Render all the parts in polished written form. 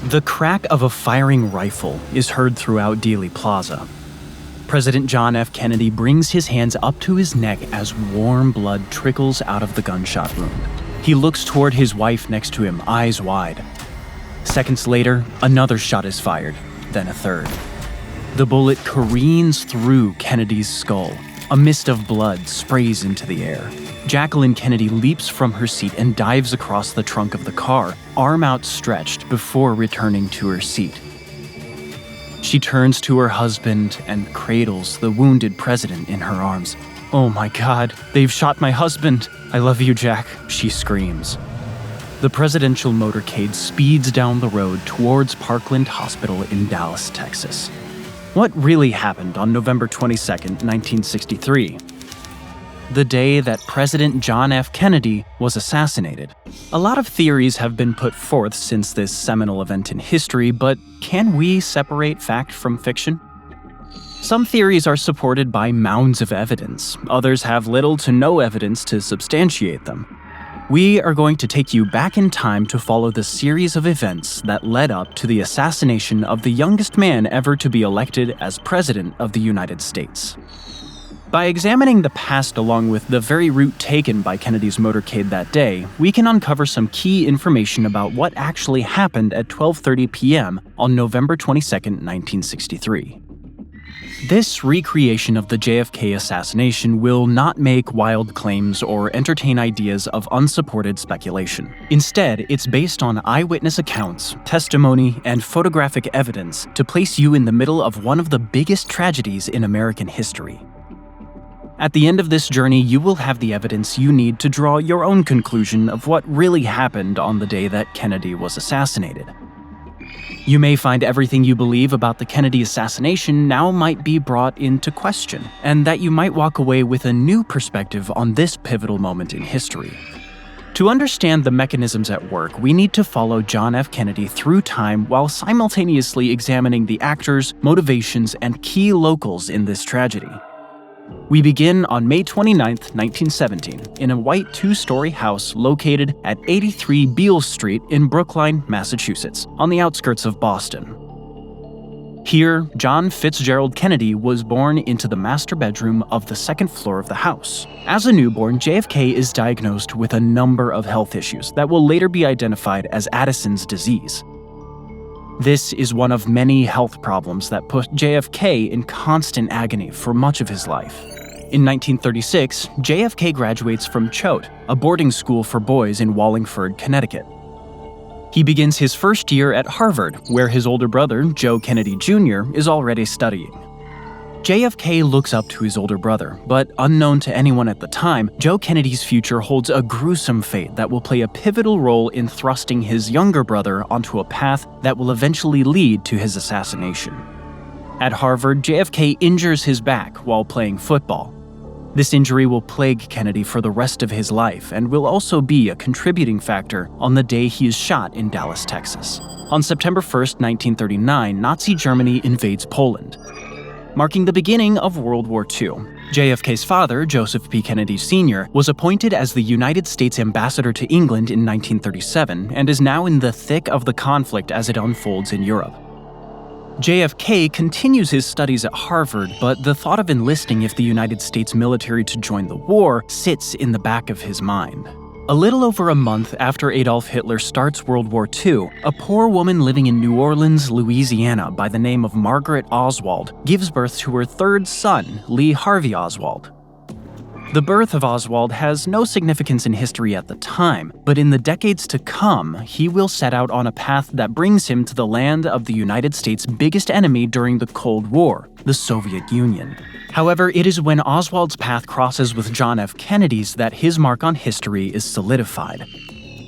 The crack of a firing rifle is heard throughout Dealey Plaza. President John F. Kennedy brings his hands up to his neck as warm blood trickles out of the gunshot wound. He looks toward his wife next to him, eyes wide. Seconds later, another shot is fired, then a third. The bullet careens through Kennedy's skull. A mist of blood sprays into the air. Jacqueline Kennedy leaps from her seat and dives across the trunk of the car, arm outstretched before returning to her seat. She turns to her husband and cradles the wounded president in her arms. "Oh my God, they've shot my husband. I love you, Jack," she screams. The presidential motorcade speeds down the road towards Parkland Hospital in Dallas, Texas. What really happened on November 22, 1963? The day that President John F. Kennedy was assassinated. A lot of theories have been put forth since this seminal event in history, but can we separate fact from fiction? Some theories are supported by mounds of evidence. Others have little to no evidence to substantiate them. We are going to take you back in time to follow the series of events that led up to the assassination of the youngest man ever to be elected as President of the United States. By examining the past along with the very route taken by Kennedy's motorcade that day, we can uncover some key information about what actually happened at 12:30 p.m. on November 22, 1963. This recreation of the JFK assassination will not make wild claims or entertain ideas of unsupported speculation. Instead, it's based on eyewitness accounts, testimony, and photographic evidence to place you in the middle of one of the biggest tragedies in American history. At the end of this journey, you will have the evidence you need to draw your own conclusion of what really happened on the day that Kennedy was assassinated. You may find everything you believe about the Kennedy assassination now might be brought into question, and that you might walk away with a new perspective on this pivotal moment in history. To understand the mechanisms at work, we need to follow John F. Kennedy through time while simultaneously examining the actors, motivations, and key locals in this tragedy. We begin on May 29, 1917, in a white two-story house located at 83 Beale Street in Brookline, Massachusetts, on the outskirts of Boston. Here, John Fitzgerald Kennedy was born into the master bedroom of the second floor of the house. As a newborn, JFK is diagnosed with a number of health issues that will later be identified as Addison's disease. This is one of many health problems that put JFK in constant agony for much of his life. In 1936, JFK graduates from Choate, a boarding school for boys in Wallingford, Connecticut. He begins his first year at Harvard, where his older brother, Joe Kennedy Jr., is already studying. JFK looks up to his older brother, but unknown to anyone at the time, Joe Kennedy's future holds a gruesome fate that will play a pivotal role in thrusting his younger brother onto a path that will eventually lead to his assassination. At Harvard, JFK injures his back while playing football. This injury will plague Kennedy for the rest of his life and will also be a contributing factor on the day he is shot in Dallas, Texas. On September 1, 1939, Nazi Germany invades Poland, marking the beginning of World War II. JFK's father, Joseph P. Kennedy Sr., was appointed as the United States ambassador to England in 1937 and is now in the thick of the conflict as it unfolds in Europe. JFK continues his studies at Harvard, but the thought of enlisting if the United States military to join the war sits in the back of his mind. A little over a month after Adolf Hitler starts World War II, a poor woman living in New Orleans, Louisiana by the name of Margaret Oswald gives birth to her third son, Lee Harvey Oswald. The birth of Oswald has no significance in history at the time, but in the decades to come, he will set out on a path that brings him to the land of the United States' biggest enemy during the Cold War, the Soviet Union. However, it is when Oswald's path crosses with John F. Kennedy's that his mark on history is solidified.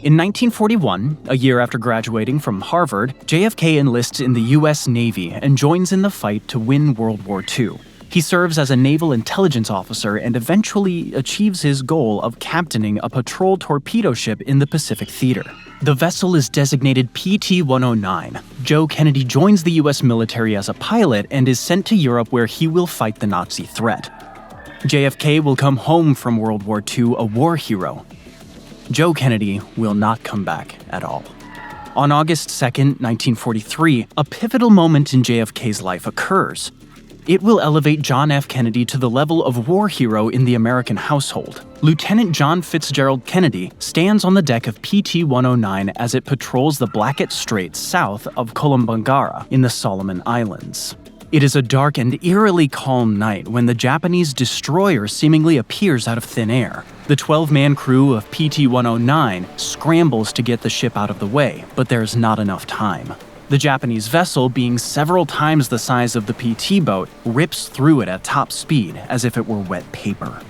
In 1941, a year after graduating from Harvard, JFK enlists in the U.S. Navy and joins in the fight to win World War II. He serves as a naval intelligence officer and eventually achieves his goal of captaining a patrol torpedo ship in the Pacific Theater. The vessel is designated PT-109. Joe Kennedy joins the U.S. military as a pilot and is sent to Europe where he will fight the Nazi threat. JFK will come home from World War II a war hero. Joe Kennedy will not come back at all. On August 2, 1943, a pivotal moment in JFK's life occurs. It will elevate John F. Kennedy to the level of war hero in the American household. Lieutenant John Fitzgerald Kennedy stands on the deck of PT-109 as it patrols the Blackett Strait south of Kolombangara in the Solomon Islands. It is a dark and eerily calm night when the Japanese destroyer seemingly appears out of thin air. The 12-man crew of PT-109 scrambles to get the ship out of the way, but there's not enough time. The Japanese vessel, being several times the size of the PT boat, rips through it at top speed as if it were wet paper.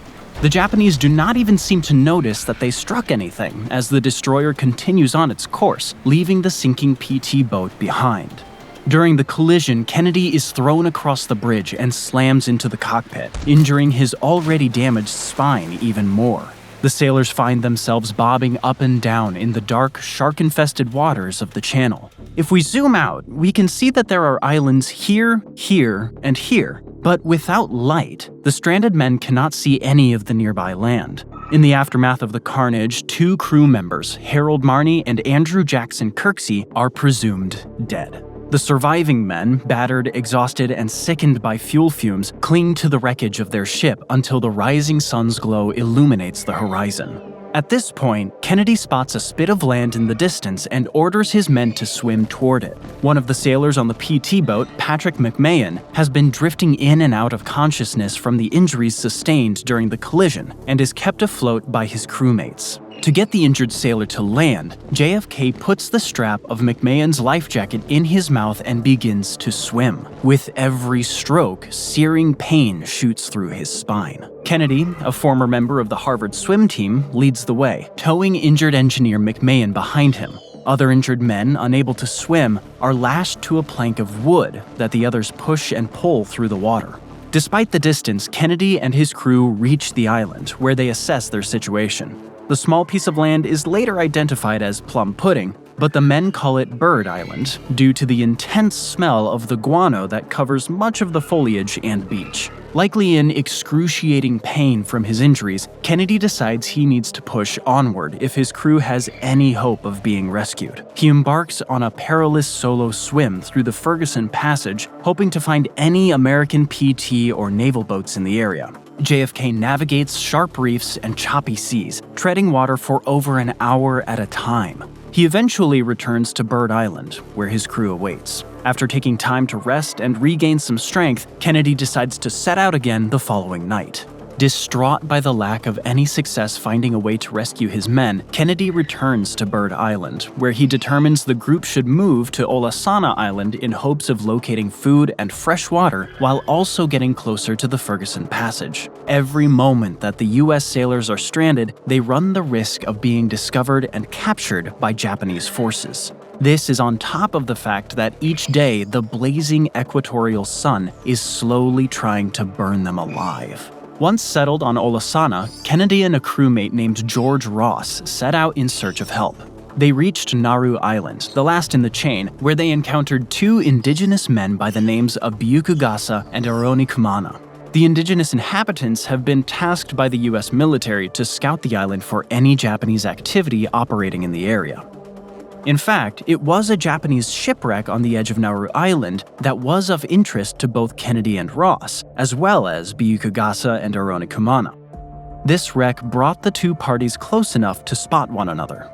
The Japanese do not even seem to notice that they struck anything as the destroyer continues on its course, leaving the sinking PT boat behind. During the collision, Kennedy is thrown across the bridge and slams into the cockpit, injuring his already damaged spine even more. The sailors find themselves bobbing up and down in the dark, shark-infested waters of the channel. If we zoom out, we can see that there are islands here, here, and here, but without light, the stranded men cannot see any of the nearby land. In the aftermath of the carnage, 2 crew members, Harold Marney and Andrew Jackson Kirksey, are presumed dead. The surviving men, battered, exhausted, and sickened by fuel fumes, cling to the wreckage of their ship until the rising sun's glow illuminates the horizon. At this point, Kennedy spots a spit of land in the distance and orders his men to swim toward it. One of the sailors on the PT boat, Patrick McMahon, has been drifting in and out of consciousness from the injuries sustained during the collision and is kept afloat by his crewmates. To get the injured sailor to land, JFK puts the strap of McMahon's life jacket in his mouth and begins to swim. With every stroke, searing pain shoots through his spine. Kennedy, a former member of the Harvard swim team, leads the way, towing injured engineer McMahon behind him. Other injured men, unable to swim, are lashed to a plank of wood that the others push and pull through the water. Despite the distance, Kennedy and his crew reach the island, where they assess their situation. The small piece of land is later identified as Plum Pudding, but the men call it Bird Island due to the intense smell of the guano that covers much of the foliage and beach. Likely in excruciating pain from his injuries, Kennedy decides he needs to push onward if his crew has any hope of being rescued. He embarks on a perilous solo swim through the Ferguson Passage, hoping to find any American PT or naval boats in the area. JFK navigates sharp reefs and choppy seas, treading water for over an hour at a time. He eventually returns to Bird Island, where his crew awaits. After taking time to rest and regain some strength, Kennedy decides to set out again the following night. Distraught by the lack of any success finding a way to rescue his men, Kennedy returns to Bird Island, where he determines the group should move to Olasana Island in hopes of locating food and fresh water while also getting closer to the Ferguson Passage. Every moment that the U.S. sailors are stranded, they run the risk of being discovered and captured by Japanese forces. This is on top of the fact that each day the blazing equatorial sun is slowly trying to burn them alive. Once settled on Olasana, Kennedy and a crewmate named George Ross set out in search of help. They reached Nauru Island, the last in the chain, where they encountered 2 indigenous men by the names of Byukugasa and Aroni Kumana. The indigenous inhabitants have been tasked by the U.S. military to scout the island for any Japanese activity operating in the area. In fact, it was a Japanese shipwreck on the edge of Nauru Island that was of interest to both Kennedy and Ross, as well as Byukugasa and Aroni Kumana. This wreck brought the 2 parties close enough to spot one another.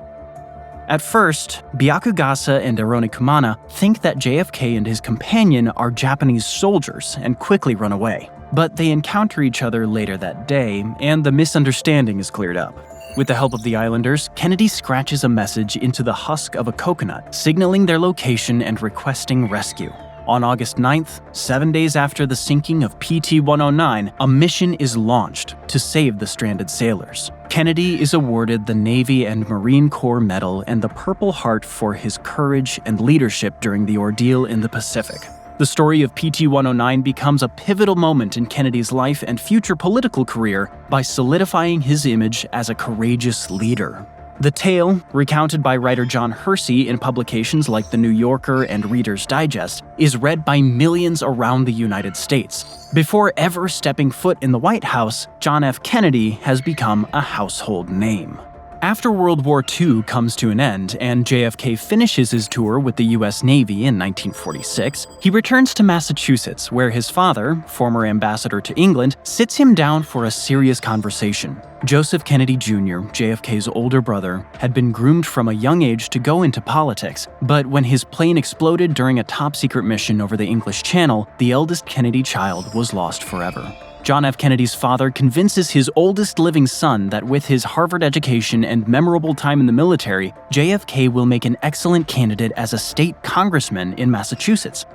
At first, Byukugasa and Aroni Kumana think that JFK and his companion are Japanese soldiers and quickly run away. But they encounter each other later that day, and the misunderstanding is cleared up. With the help of the islanders, Kennedy scratches a message into the husk of a coconut, signaling their location and requesting rescue. On August 9th, 7 days after the sinking of PT-109, a mission is launched to save the stranded sailors. Kennedy is awarded the Navy and Marine Corps Medal and the Purple Heart for his courage and leadership during the ordeal in the Pacific. The story of PT-109 becomes a pivotal moment in Kennedy's life and future political career by solidifying his image as a courageous leader. The tale, recounted by writer John Hersey in publications like The New Yorker and Reader's Digest, is read by millions around the United States. Before ever stepping foot in the White House, John F. Kennedy has become a household name. After World War II comes to an end and JFK finishes his tour with the US Navy in 1946, he returns to Massachusetts, where his father, former ambassador to England, sits him down for a serious conversation. Joseph Kennedy Jr., JFK's older brother, had been groomed from a young age to go into politics, but when his plane exploded during a top-secret mission over the English Channel, the eldest Kennedy child was lost forever. John F. Kennedy's father convinces his oldest living son that with his Harvard education and memorable time in the military, JFK will make an excellent candidate as a state congressman in Massachusetts.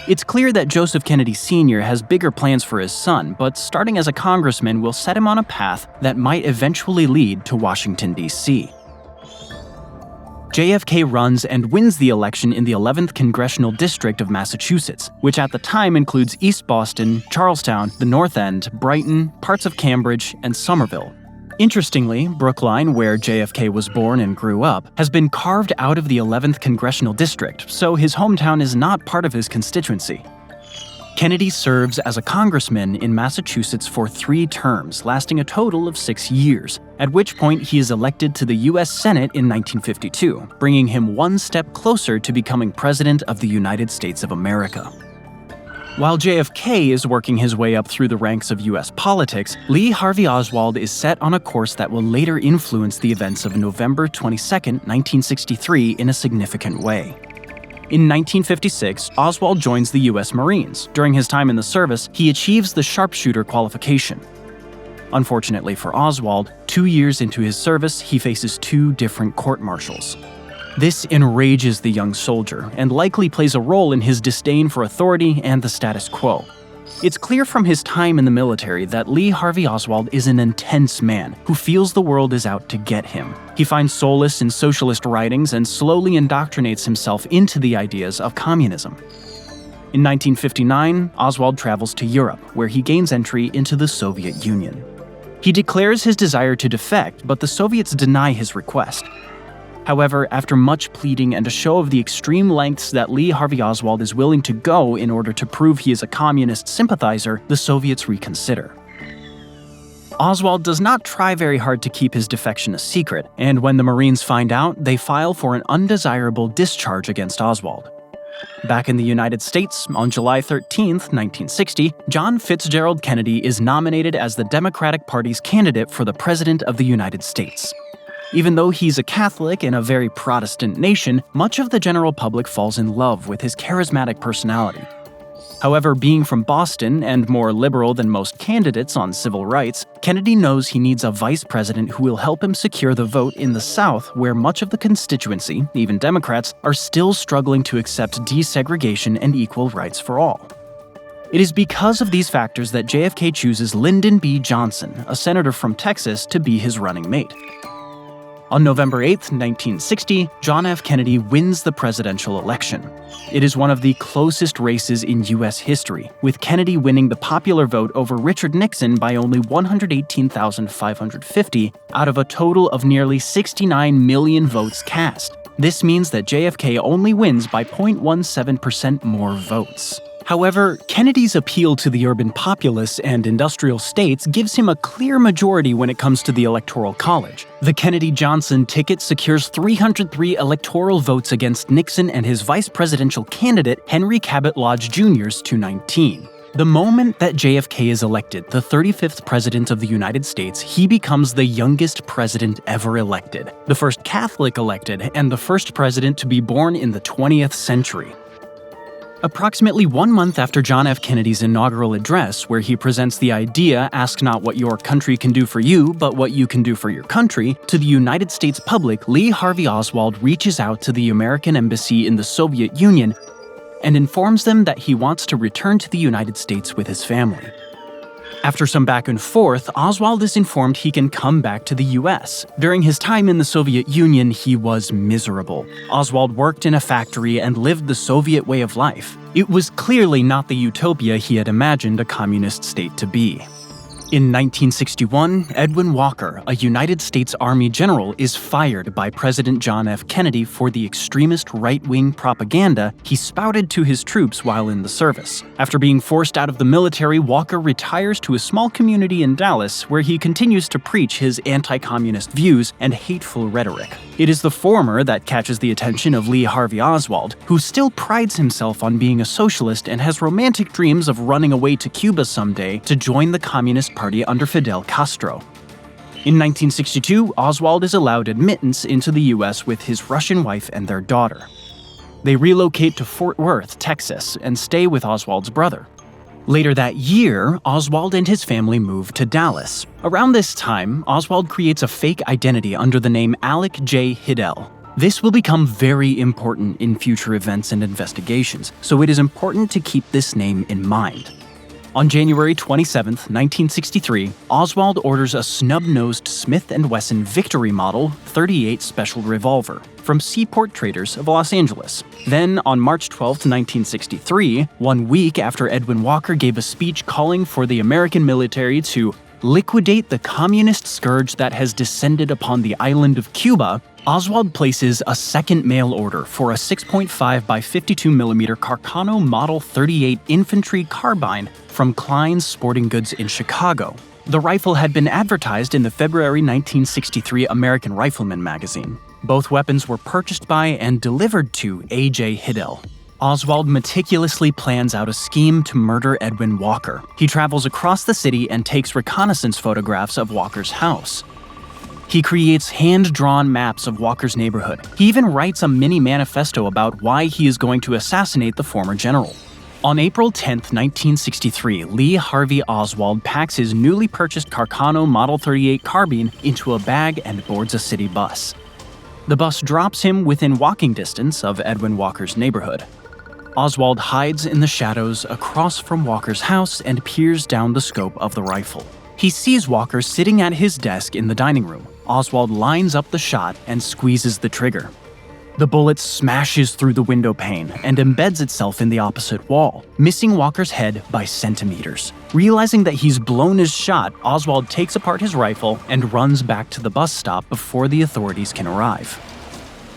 It's clear that Joseph Kennedy Sr. has bigger plans for his son, but starting as a congressman will set him on a path that might eventually lead to Washington, D.C. JFK runs and wins the election in the 11th Congressional District of Massachusetts, which at the time includes East Boston, Charlestown, the North End, Brighton, parts of Cambridge, and Somerville. Interestingly, Brookline, where JFK was born and grew up, has been carved out of the 11th Congressional District, so his hometown is not part of his constituency. Kennedy serves as a congressman in Massachusetts for 3 terms, lasting a total of 6 years, at which point he is elected to the U.S. Senate in 1952, bringing him one step closer to becoming President of the United States of America. While JFK is working his way up through the ranks of U.S. politics, Lee Harvey Oswald is set on a course that will later influence the events of November 22, 1963 in a significant way. In 1956, Oswald joins the U.S. Marines. During his time in the service, he achieves the sharpshooter qualification. Unfortunately for Oswald, 2 years into his service, he faces 2 different court-martials. This enrages the young soldier and likely plays a role in his disdain for authority and the status quo. It's clear from his time in the military that Lee Harvey Oswald is an intense man who feels the world is out to get him. He finds solace in socialist writings and slowly indoctrinates himself into the ideas of communism. In 1959, Oswald travels to Europe, where he gains entry into the Soviet Union. He declares his desire to defect, but the Soviets deny his request. However, after much pleading and a show of the extreme lengths that Lee Harvey Oswald is willing to go in order to prove he is a communist sympathizer, the Soviets reconsider. Oswald does not try very hard to keep his defection a secret, and when the Marines find out, they file for an undesirable discharge against Oswald. Back in the United States, on July 13, 1960, John Fitzgerald Kennedy is nominated as the Democratic Party's candidate for the President of the United States. Even though he's a Catholic in a very Protestant nation, much of the general public falls in love with his charismatic personality. However, being from Boston and more liberal than most candidates on civil rights, Kennedy knows he needs a vice president who will help him secure the vote in the South, where much of the constituency, even Democrats, are still struggling to accept desegregation and equal rights for all. It is because of these factors that JFK chooses Lyndon B. Johnson, a senator from Texas, to be his running mate. On November 8, 1960, John F. Kennedy wins the presidential election. It is one of the closest races in U.S. history, with Kennedy winning the popular vote over Richard Nixon by only 118,550 out of a total of nearly 69 million votes cast. This means that JFK only wins by 0.17% more votes. However, Kennedy's appeal to the urban populace and industrial states gives him a clear majority when it comes to the Electoral College. The Kennedy-Johnson ticket secures 303 electoral votes against Nixon and his vice presidential candidate, Henry Cabot Lodge Jr.'s 219. The moment that JFK is elected the 35th President of the United States, he becomes the youngest president ever elected, the first Catholic elected, and the first president to be born in the 20th century. Approximately 1 month after John F. Kennedy's inaugural address, where he presents the idea, "Ask not what your country can do for you, but what you can do for your country," to the United States public, Lee Harvey Oswald reaches out to the American embassy in the Soviet Union and informs them that he wants to return to the United States with his family. After some back and forth, Oswald is informed he can come back to the US. During his time in the Soviet Union, he was miserable. Oswald worked in a factory and lived the Soviet way of life. It was clearly not the utopia he had imagined a communist state to be. In 1961, Edwin Walker, a United States Army general, is fired by President John F. Kennedy for the extremist right-wing propaganda he spouted to his troops while in the service. After being forced out of the military, Walker retires to a small community in Dallas where he continues to preach his anti-communist views and hateful rhetoric. It is the former that catches the attention of Lee Harvey Oswald, who still prides himself on being a socialist and has romantic dreams of running away to Cuba someday to join the Communist Party under Fidel Castro. In 1962, Oswald is allowed admittance into the U.S. with his Russian wife and their daughter. They relocate to Fort Worth, Texas, and stay with Oswald's brother. Later that year, Oswald and his family move to Dallas. Around this time, Oswald creates a fake identity under the name Alec J. Hidell. This will become very important in future events and investigations, so it is important to keep this name in mind. On January 27, 1963, Oswald orders a snub-nosed Smith & Wesson Victory Model .38 Special Revolver from Seaport Traders of Los Angeles. Then, on March 12, 1963, 1 week after Edwin Walker gave a speech calling for the American military to liquidate the communist scourge that has descended upon the island of Cuba, Oswald places a second mail order for a 6.5 by 52mm Carcano Model .38 infantry carbine from Klein's Sporting Goods in Chicago. The rifle had been advertised in the February 1963 American Rifleman magazine. Both weapons were purchased by and delivered to A.J. Hidell. Oswald meticulously plans out a scheme to murder Edwin Walker. He travels across the city and takes reconnaissance photographs of Walker's house. He creates hand-drawn maps of Walker's neighborhood. He even writes a mini manifesto about why he is going to assassinate the former general. On April 10, 1963, Lee Harvey Oswald packs his newly purchased Carcano Model .38 carbine into a bag and boards a city bus. The bus drops him within walking distance of Edwin Walker's neighborhood. Oswald hides in the shadows across from Walker's house and peers down the scope of the rifle. He sees Walker sitting at his desk in the dining room. Oswald lines up the shot and squeezes the trigger. The bullet smashes through the window pane and embeds itself in the opposite wall, missing Walker's head by centimeters. Realizing that he's blown his shot, Oswald takes apart his rifle and runs back to the bus stop before the authorities can arrive.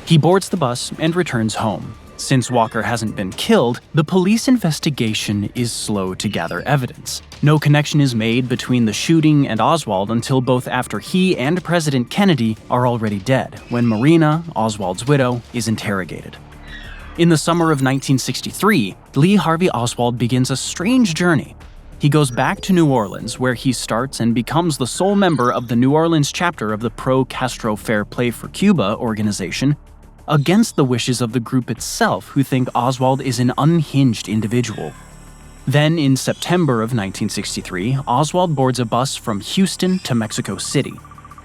He boards the bus and returns home. Since Walker hasn't been killed, the police investigation is slow to gather evidence. No connection is made between the shooting and Oswald until both after he and President Kennedy are already dead, when Marina, Oswald's widow, is interrogated. In the summer of 1963, Lee Harvey Oswald begins a strange journey. He goes back to New Orleans, where he starts and becomes the sole member of the New Orleans chapter of the Pro-Castro Fair Play for Cuba organization, against the wishes of the group itself, who think Oswald is an unhinged individual. Then, in September of 1963, Oswald boards a bus from Houston to Mexico City.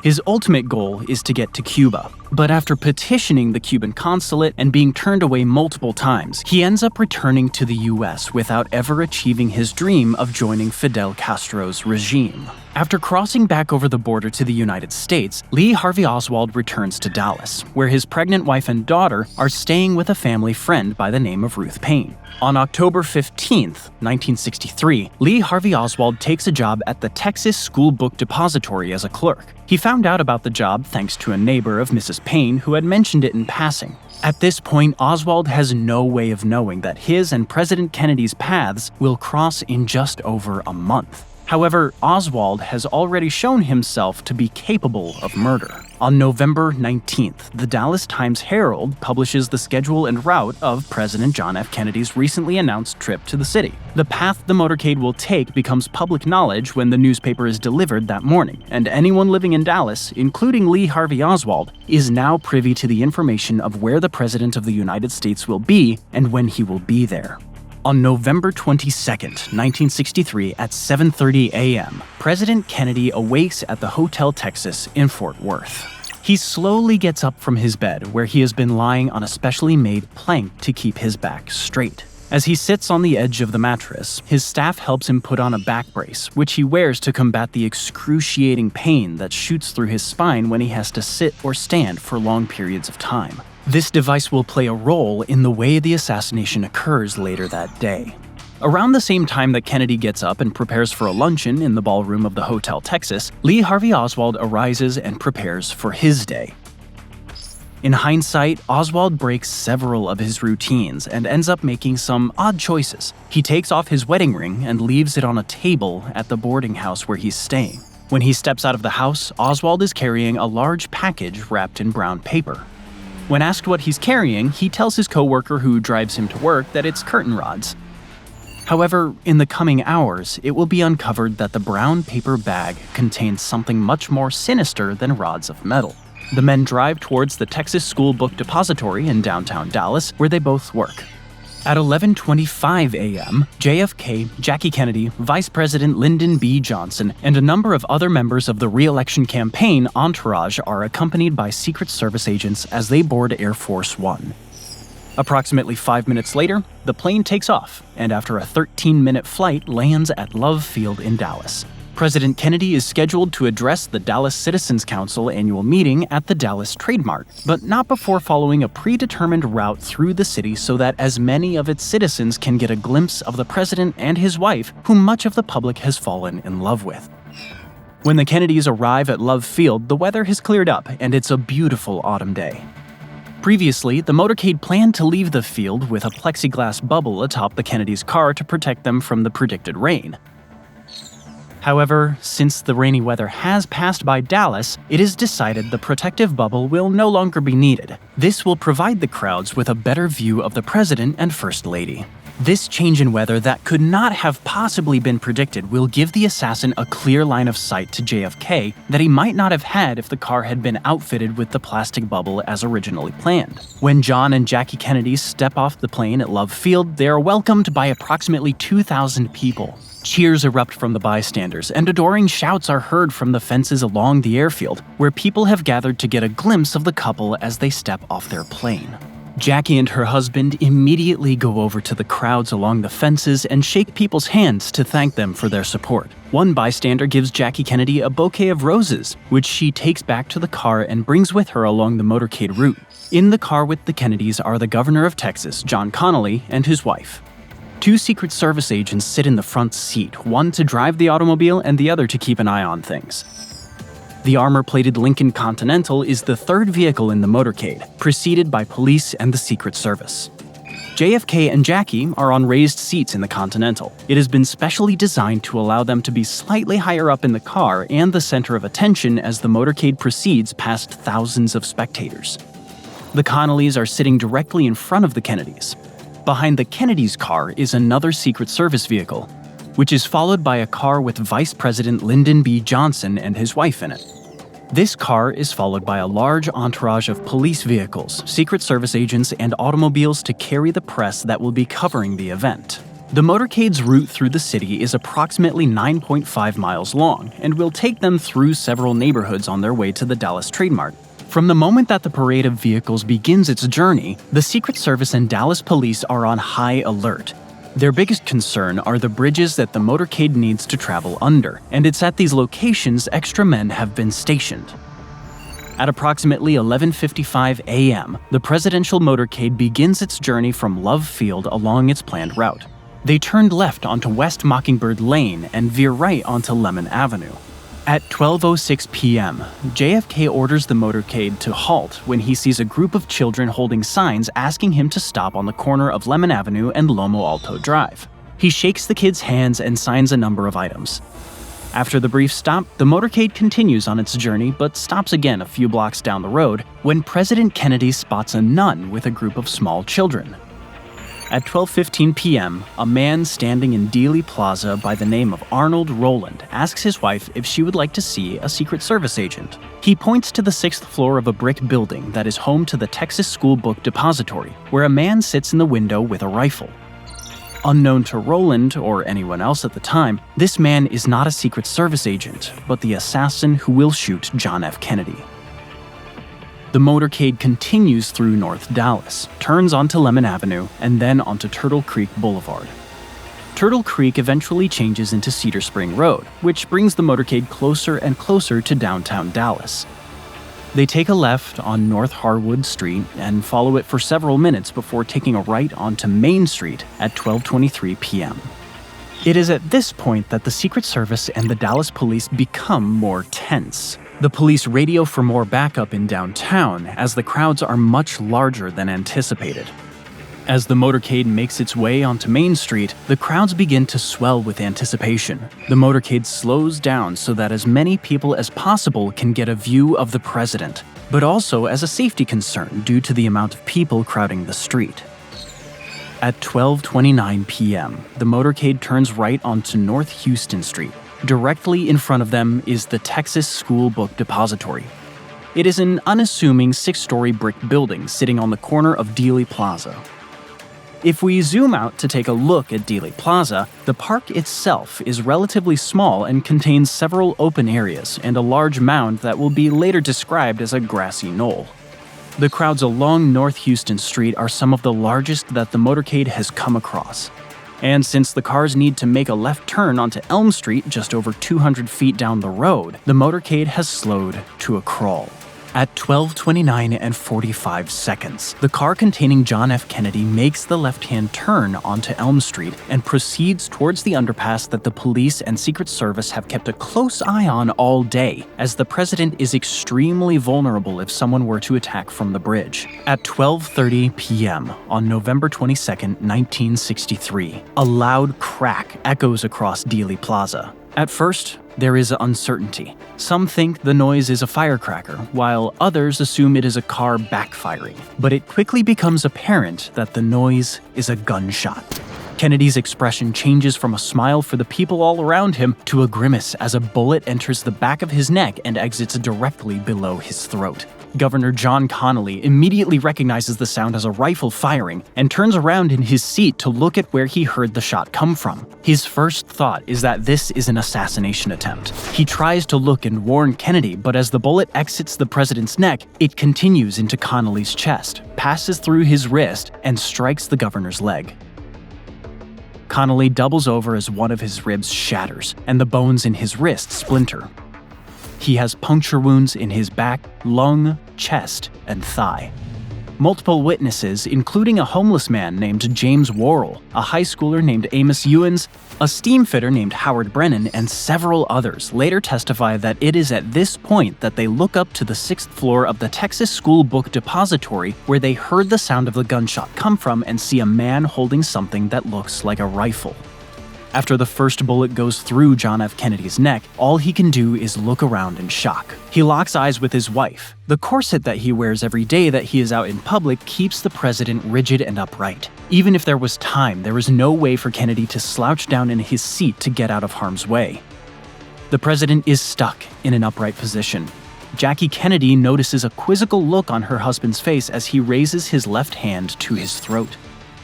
His ultimate goal is to get to Cuba, but after petitioning the Cuban consulate and being turned away multiple times, he ends up returning to the US without ever achieving his dream of joining Fidel Castro's regime. After crossing back over the border to the United States, Lee Harvey Oswald returns to Dallas, where his pregnant wife and daughter are staying with a family friend by the name of Ruth Payne. On October 15, 1963, Lee Harvey Oswald takes a job at the Texas School Book Depository as a clerk. He found out about the job thanks to a neighbor of Mrs. Payne who had mentioned it in passing. At this point, Oswald has no way of knowing that his and President Kennedy's paths will cross in just over a month. However, Oswald has already shown himself to be capable of murder. On November 19th, the Dallas Times-Herald publishes the schedule and route of President John F. Kennedy's recently announced trip to the city. The path the motorcade will take becomes public knowledge when the newspaper is delivered that morning, and anyone living in Dallas, including Lee Harvey Oswald, is now privy to the information of where the President of the United States will be and when he will be there. On November 22, 1963, at 7:30 a.m., President Kennedy awakes at the Hotel Texas in Fort Worth. He slowly gets up from his bed, where he has been lying on a specially made plank to keep his back straight. As he sits on the edge of the mattress, his staff helps him put on a back brace, which he wears to combat the excruciating pain that shoots through his spine when he has to sit or stand for long periods of time. This device will play a role in the way the assassination occurs later that day. Around the same time that Kennedy gets up and prepares for a luncheon in the ballroom of the Hotel Texas, Lee Harvey Oswald arises and prepares for his day. In hindsight, Oswald breaks several of his routines and ends up making some odd choices. He takes off his wedding ring and leaves it on a table at the boarding house where he's staying. When he steps out of the house, Oswald is carrying a large package wrapped in brown paper. When asked what he's carrying, he tells his coworker who drives him to work that it's curtain rods. However, in the coming hours, it will be uncovered that the brown paper bag contains something much more sinister than rods of metal. The men drive towards the Texas School Book Depository in downtown Dallas, where they both work. At 11:25 a.m., JFK, Jackie Kennedy, Vice President Lyndon B. Johnson, and a number of other members of the re-election campaign entourage are accompanied by Secret Service agents as they board Air Force One. Approximately 5 minutes later, the plane takes off, and after a 13-minute flight, lands at Love Field in Dallas. President Kennedy is scheduled to address the Dallas Citizens Council annual meeting at the Dallas Trade Mart, but not before following a predetermined route through the city so that as many of its citizens can get a glimpse of the president and his wife, whom much of the public has fallen in love with. When the Kennedys arrive at Love Field, the weather has cleared up and it's a beautiful autumn day. Previously, the motorcade planned to leave the field with a plexiglass bubble atop the Kennedys' car to protect them from the predicted rain. However, since the rainy weather has passed by Dallas, it is decided the protective bubble will no longer be needed. This will provide the crowds with a better view of the president and first lady. This change in weather that could not have possibly been predicted will give the assassin a clear line of sight to JFK that he might not have had if the car had been outfitted with the plastic bubble as originally planned. When John and Jackie Kennedy step off the plane at Love Field, they are welcomed by approximately 2,000 people. Cheers erupt from the bystanders, and adoring shouts are heard from the fences along the airfield, where people have gathered to get a glimpse of the couple as they step off their plane. Jackie and her husband immediately go over to the crowds along the fences and shake people's hands to thank them for their support. One bystander gives Jackie Kennedy a bouquet of roses, which she takes back to the car and brings with her along the motorcade route. In the car with the Kennedys are the governor of Texas, John Connally, and his wife. 2 Secret Service agents sit in the front seat, one to drive the automobile and the other to keep an eye on things. The armor-plated Lincoln Continental is the third vehicle in the motorcade, preceded by police and the Secret Service. JFK and Jackie are on raised seats in the Continental. It has been specially designed to allow them to be slightly higher up in the car and the center of attention as the motorcade proceeds past thousands of spectators. The Connollys are sitting directly in front of the Kennedys. Behind the Kennedys' car is another Secret Service vehicle, which is followed by a car with Vice President Lyndon B. Johnson and his wife in it. This car is followed by a large entourage of police vehicles, Secret Service agents, and automobiles to carry the press that will be covering the event. The motorcade's route through the city is approximately 9.5 miles long and will take them through several neighborhoods on their way to the Dallas Trade Mart. From the moment that the parade of vehicles begins its journey, the Secret Service and Dallas police are on high alert. Their biggest concern are the bridges that the motorcade needs to travel under, and it's at these locations extra men have been stationed. At approximately 11:55 a.m., the presidential motorcade begins its journey from Love Field along its planned route. They turned left onto West Mockingbird Lane and veer right onto Lemon Avenue. At 12:06 p.m., JFK orders the motorcade to halt when he sees a group of children holding signs asking him to stop on the corner of Lemon Avenue and Lomo Alto Drive. He shakes the kids' hands and signs a number of items. After the brief stop, the motorcade continues on its journey but stops again a few blocks down the road when President Kennedy spots a nun with a group of small children. At 12:15 p.m., a man standing in Dealey Plaza by the name of Arnold Rowland asks his wife if she would like to see a Secret Service agent. He points to the 6th floor of a brick building that is home to the Texas School Book Depository, where a man sits in the window with a rifle. Unknown to Rowland or anyone else at the time, this man is not a Secret Service agent, but the assassin who will shoot John F. Kennedy. The motorcade continues through North Dallas, turns onto Lemon Avenue, and then onto Turtle Creek Boulevard. Turtle Creek eventually changes into Cedar Spring Road, which brings the motorcade closer and closer to downtown Dallas. They take a left on North Harwood Street and follow it for several minutes before taking a right onto Main Street at 12:23 p.m. It is at this point that the Secret Service and the Dallas police become more tense. The police radio for more backup in downtown as the crowds are much larger than anticipated. As the motorcade makes its way onto Main Street, the crowds begin to swell with anticipation. The motorcade slows down so that as many people as possible can get a view of the president, but also as a safety concern due to the amount of people crowding the street. At 12:29 p.m., the motorcade turns right onto North Houston Street. Directly in front of them is the Texas School Book Depository. It is an unassuming 6-story brick building sitting on the corner of Dealey Plaza. If we zoom out to take a look at Dealey Plaza, the park itself is relatively small and contains several open areas and a large mound that will be later described as a grassy knoll. The crowds along North Houston Street are some of the largest that the motorcade has come across. And since the cars need to make a left turn onto Elm Street just over 200 feet down the road, the motorcade has slowed to a crawl. At 12:29 and 45 seconds, the car containing John F. Kennedy makes the left-hand turn onto Elm Street and proceeds towards the underpass that the police and Secret Service have kept a close eye on all day, as the president is extremely vulnerable if someone were to attack from the bridge. At 12:30 p.m. on November 22, 1963, a loud crack echoes across Dealey Plaza. At first, there is uncertainty. Some think the noise is a firecracker, while others assume it is a car backfiring. But it quickly becomes apparent that the noise is a gunshot. Kennedy's expression changes from a smile for the people all around him to a grimace as a bullet enters the back of his neck and exits directly below his throat. Governor John Connally immediately recognizes the sound as a rifle firing and turns around in his seat to look at where he heard the shot come from. His first thought is that this is an assassination attempt. He tries to look and warn Kennedy, but as the bullet exits the president's neck, it continues into Connally's chest, passes through his wrist, and strikes the governor's leg. Connally doubles over as one of his ribs shatters, and the bones in his wrist splinter. He has puncture wounds in his back, lung, chest, and thigh. Multiple witnesses, including a homeless man named James Worrell, a high schooler named Amos Ewens, a steam fitter named Howard Brennan, and several others, later testify that it is at this point that they look up to the 6th floor of the Texas School Book Depository where they heard the sound of the gunshot come from and see a man holding something that looks like a rifle. After the first bullet goes through John F. Kennedy's neck, all he can do is look around in shock. He locks eyes with his wife. The corset that he wears every day that he is out in public keeps the president rigid and upright. Even if there was time, there was no way for Kennedy to slouch down in his seat to get out of harm's way. The president is stuck in an upright position. Jackie Kennedy notices a quizzical look on her husband's face as he raises his left hand to his throat.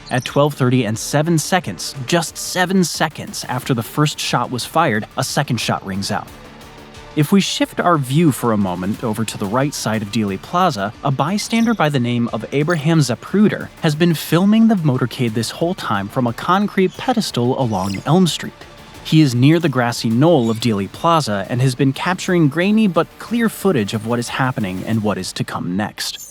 At 12:30 and 7 seconds, just 7 seconds after the first shot was fired, a second shot rings out. If we shift our view for a moment over to the right side of Dealey Plaza, a bystander by the name of Abraham Zapruder has been filming the motorcade this whole time from a concrete pedestal along Elm Street. He is near the grassy knoll of Dealey Plaza and has been capturing grainy but clear footage of what is happening and what is to come next.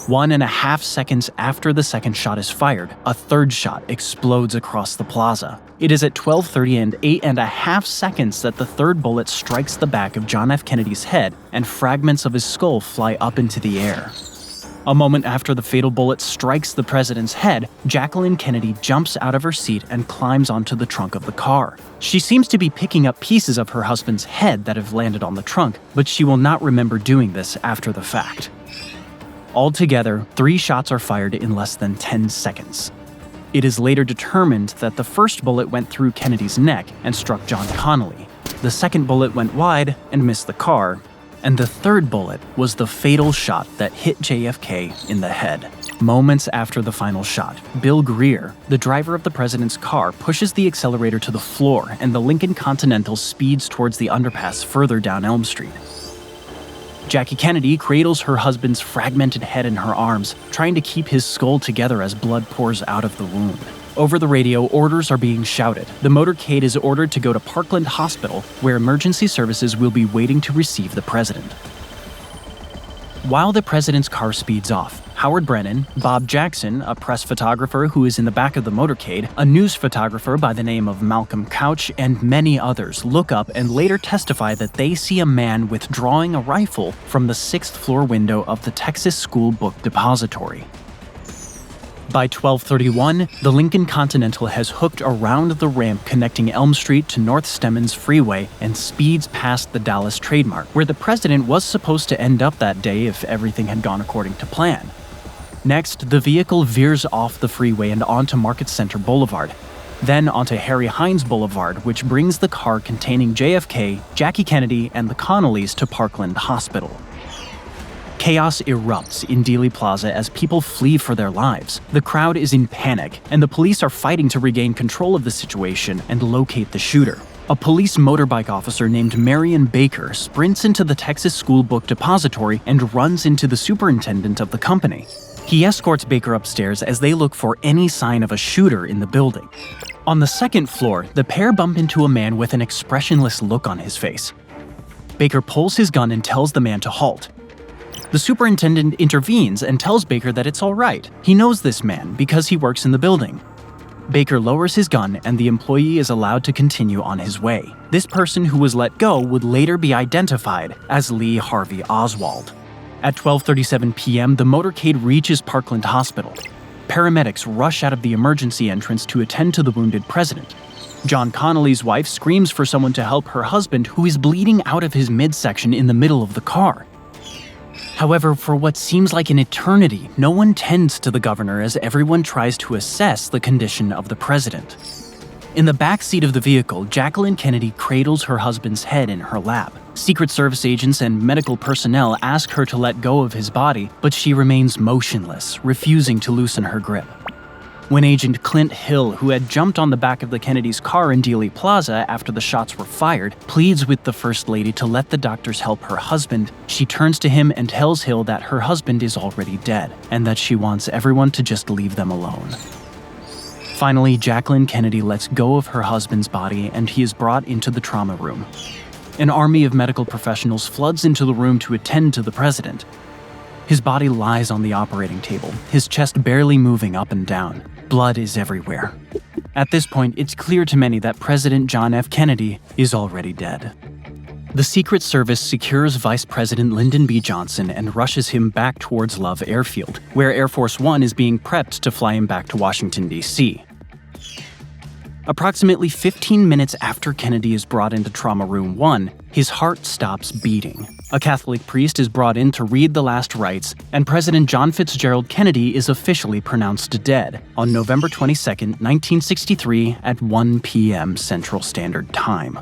1.5 seconds after the second shot is fired, a third shot explodes across the plaza. It is at 12:30 and 8.5 seconds that the third bullet strikes the back of John F. Kennedy's head and fragments of his skull fly up into the air. A moment after the fatal bullet strikes the president's head, Jacqueline Kennedy jumps out of her seat and climbs onto the trunk of the car. She seems to be picking up pieces of her husband's head that have landed on the trunk, but she will not remember doing this after the fact. Altogether, 3 shots are fired in less than 10 seconds. It is later determined that the first bullet went through Kennedy's neck and struck John Connally. The second bullet went wide and missed the car, and the third bullet was the fatal shot that hit JFK in the head. Moments after the final shot, Bill Greer, the driver of the president's car, pushes the accelerator to the floor and the Lincoln Continental speeds towards the underpass further down Elm Street. Jackie Kennedy cradles her husband's fragmented head in her arms, trying to keep his skull together as blood pours out of the wound. Over the radio, orders are being shouted. The motorcade is ordered to go to Parkland Hospital, where emergency services will be waiting to receive the president. While the president's car speeds off, Howard Brennan, Bob Jackson, a press photographer who is in the back of the motorcade, a news photographer by the name of Malcolm Couch, and many others look up and later testify that they see a man withdrawing a rifle from the 6th floor window of the Texas School Book Depository. By 12:31, the Lincoln Continental has hooked around the ramp connecting Elm Street to North Stemmons Freeway and speeds past the Dallas Trademark, where the president was supposed to end up that day if everything had gone according to plan. Next, the vehicle veers off the freeway and onto Market Center Boulevard, then onto Harry Hines Boulevard, which brings the car containing JFK, Jackie Kennedy, and the Connollys to Parkland Hospital. Chaos erupts in Dealey Plaza as people flee for their lives. The crowd is in panic, and the police are fighting to regain control of the situation and locate the shooter. A police motorbike officer named Marion Baker sprints into the Texas School Book Depository and runs into the superintendent of the company. He escorts Baker upstairs as they look for any sign of a shooter in the building. On the 2nd floor, the pair bump into a man with an expressionless look on his face. Baker pulls his gun and tells the man to halt. The superintendent intervenes and tells Baker that it's all right. He knows this man because he works in the building. Baker lowers his gun and the employee is allowed to continue on his way. This person who was let go would later be identified as Lee Harvey Oswald. At 12:37 p.m., the motorcade reaches Parkland Hospital. Paramedics rush out of the emergency entrance to attend to the wounded president. John Connolly's wife screams for someone to help her husband, who is bleeding out of his midsection in the middle of the car. However, for what seems like an eternity, no one tends to the governor as everyone tries to assess the condition of the president. In the back seat of the vehicle, Jacqueline Kennedy cradles her husband's head in her lap. Secret Service agents and medical personnel ask her to let go of his body, but she remains motionless, refusing to loosen her grip. When Agent Clint Hill, who had jumped on the back of the Kennedys' car in Dealey Plaza after the shots were fired, pleads with the First Lady to let the doctors help her husband, she turns to him and tells Hill that her husband is already dead, and that she wants everyone to just leave them alone. Finally, Jacqueline Kennedy lets go of her husband's body and he is brought into the trauma room. An army of medical professionals floods into the room to attend to the president. His body lies on the operating table, his chest barely moving up and down. Blood is everywhere. At this point, it's clear to many that President John F. Kennedy is already dead. The Secret Service secures Vice President Lyndon B. Johnson and rushes him back towards Love Airfield, where Air Force One is being prepped to fly him back to Washington, D.C. Approximately 15 minutes after Kennedy is brought into Trauma Room 1, his heart stops beating. A Catholic priest is brought in to read the last rites, and President John Fitzgerald Kennedy is officially pronounced dead on November 22, 1963 at 1 p.m. Central Standard Time.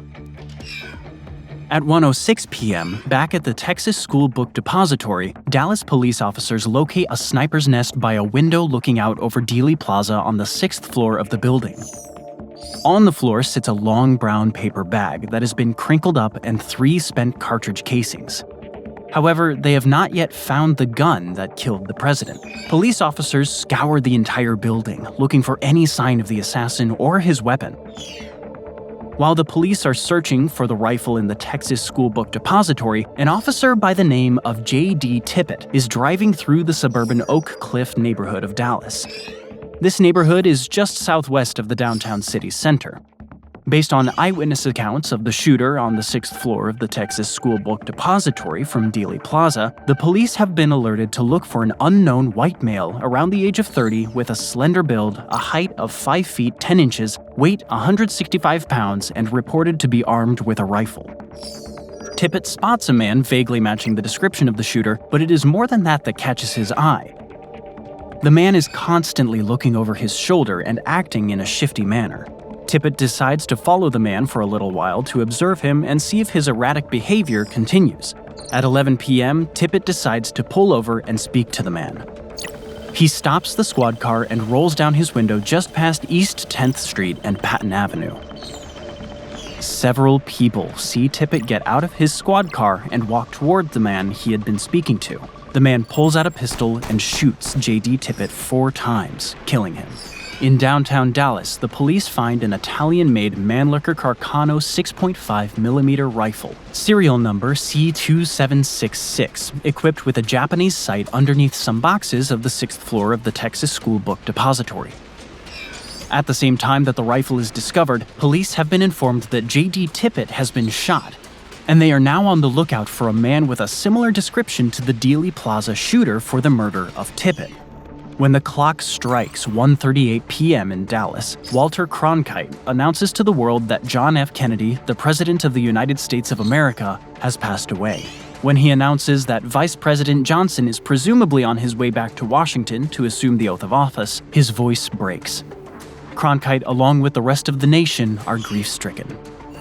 At 1:06 p.m., back at the Texas School Book Depository, Dallas police officers locate a sniper's nest by a window looking out over Dealey Plaza on the 6th floor of the building. On the floor sits a long brown paper bag that has been crinkled up and 3 spent cartridge casings. However, they have not yet found the gun that killed the president. Police officers scour the entire building, looking for any sign of the assassin or his weapon. While the police are searching for the rifle in the Texas School Book Depository, an officer by the name of J.D. Tippett is driving through the suburban Oak Cliff neighborhood of Dallas. This neighborhood is just southwest of the downtown city center. Based on eyewitness accounts of the shooter on the 6th floor of the Texas School Book Depository from Dealey Plaza, the police have been alerted to look for an unknown white male around the age of 30 with a slender build, a height of 5 feet 10 inches, weight 165 pounds, and reported to be armed with a rifle. Tippett spots a man vaguely matching the description of the shooter, but it is more than that catches his eye. The man is constantly looking over his shoulder and acting in a shifty manner. Tippett decides to follow the man for a little while to observe him and see if his erratic behavior continues. At 11 p.m., Tippett decides to pull over and speak to the man. He stops the squad car and rolls down his window just past East 10th Street and Patton Avenue. Several people see Tippett get out of his squad car and walk toward the man he had been speaking to. The man pulls out a pistol and shoots J.D. Tippett 4 times, killing him. In downtown Dallas, the police find an Italian-made Mannlicher Carcano 6.5mm rifle, serial number C2766, equipped with a Japanese sight underneath some boxes of the 6th floor of the Texas School Book Depository. At the same time that the rifle is discovered, police have been informed that J.D. Tippit has been shot, and they are now on the lookout for a man with a similar description to the Dealey Plaza shooter for the murder of Tippit. When the clock strikes 1:38 p.m. in Dallas, Walter Cronkite announces to the world that John F. Kennedy, the President of the United States of America, has passed away. When he announces that Vice President Johnson is presumably on his way back to Washington to assume the oath of office, his voice breaks. Cronkite, along with the rest of the nation, are grief-stricken.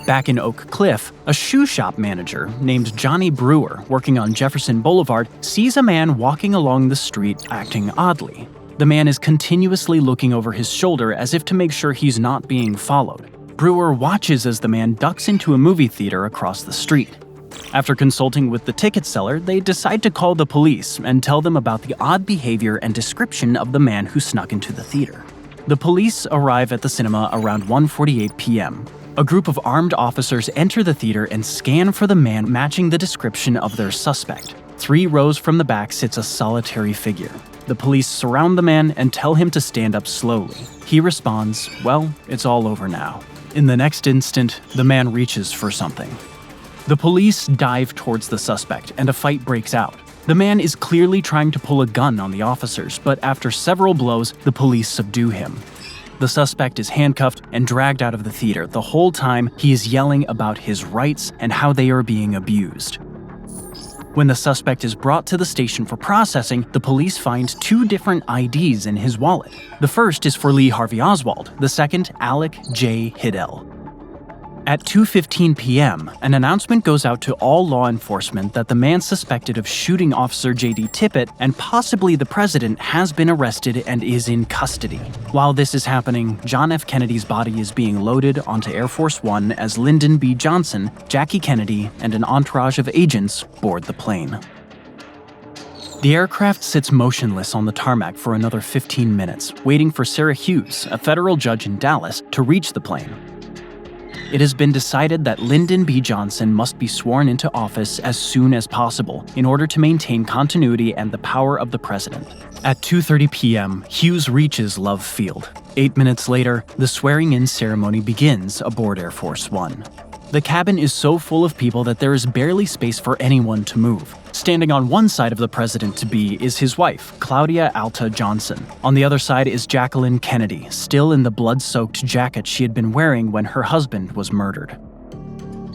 Back in Oak Cliff, a shoe shop manager named Johnny Brewer, working on Jefferson Boulevard, sees a man walking along the street acting oddly. The man is continuously looking over his shoulder as if to make sure he's not being followed. Brewer watches as the man ducks into a movie theater across the street. After consulting with the ticket seller, they decide to call the police and tell them about the odd behavior and description of the man who snuck into the theater. The police arrive at the cinema around 1:48 p.m. A group of armed officers enter the theater and scan for the man matching the description of their suspect. 3 rows from the back sits a solitary figure. The police surround the man and tell him to stand up slowly. He responds, "Well, it's all over now." In the next instant, the man reaches for something. The police dive towards the suspect and a fight breaks out. The man is clearly trying to pull a gun on the officers, but after several blows, the police subdue him. The suspect is handcuffed and dragged out of the theater. The whole time, he is yelling about his rights and how they are being abused. When the suspect is brought to the station for processing, the police find 2 different IDs in his wallet. The first is for Lee Harvey Oswald, the second, Alec J. Hidell. At 2:15 p.m., an announcement goes out to all law enforcement that the man suspected of shooting Officer J.D. Tippit and possibly the president has been arrested and is in custody. While this is happening, John F. Kennedy's body is being loaded onto Air Force One as Lyndon B. Johnson, Jackie Kennedy, and an entourage of agents board the plane. The aircraft sits motionless on the tarmac for another 15 minutes, waiting for Sarah Hughes, a federal judge in Dallas, to reach the plane. It has been decided that Lyndon B. Johnson must be sworn into office as soon as possible in order to maintain continuity and the power of the president. At 2:30 p.m., Hughes reaches Love Field. 8 minutes later, the swearing-in ceremony begins aboard Air Force One. The cabin is so full of people that there is barely space for anyone to move. Standing on one side of the president-to-be is his wife, Claudia Alta Johnson. On the other side is Jacqueline Kennedy, still in the blood-soaked jacket she had been wearing when her husband was murdered.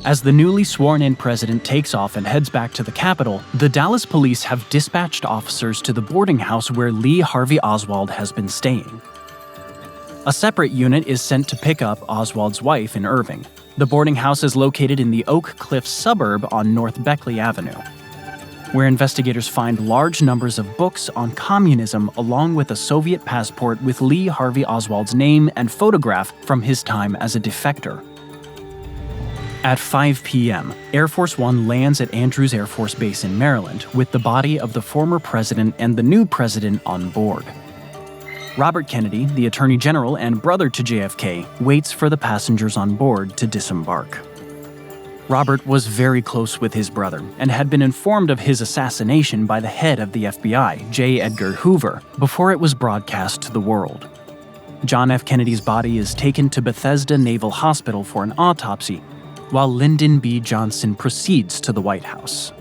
As the newly sworn-in president takes off and heads back to the Capitol, the Dallas police have dispatched officers to the boarding house where Lee Harvey Oswald has been staying. A separate unit is sent to pick up Oswald's wife in Irving. The boarding house is located in the Oak Cliff suburb on North Beckley Avenue, where investigators find large numbers of books on communism along with a Soviet passport with Lee Harvey Oswald's name and photograph from his time as a defector. At 5 p.m., Air Force One lands at Andrews Air Force Base in Maryland with the body of the former president and the new president on board. Robert Kennedy, the Attorney General and brother to JFK, waits for the passengers on board to disembark. Robert was very close with his brother and had been informed of his assassination by the head of the FBI, J. Edgar Hoover, before it was broadcast to the world. John F. Kennedy's body is taken to Bethesda Naval Hospital for an autopsy, while Lyndon B. Johnson proceeds to the White House.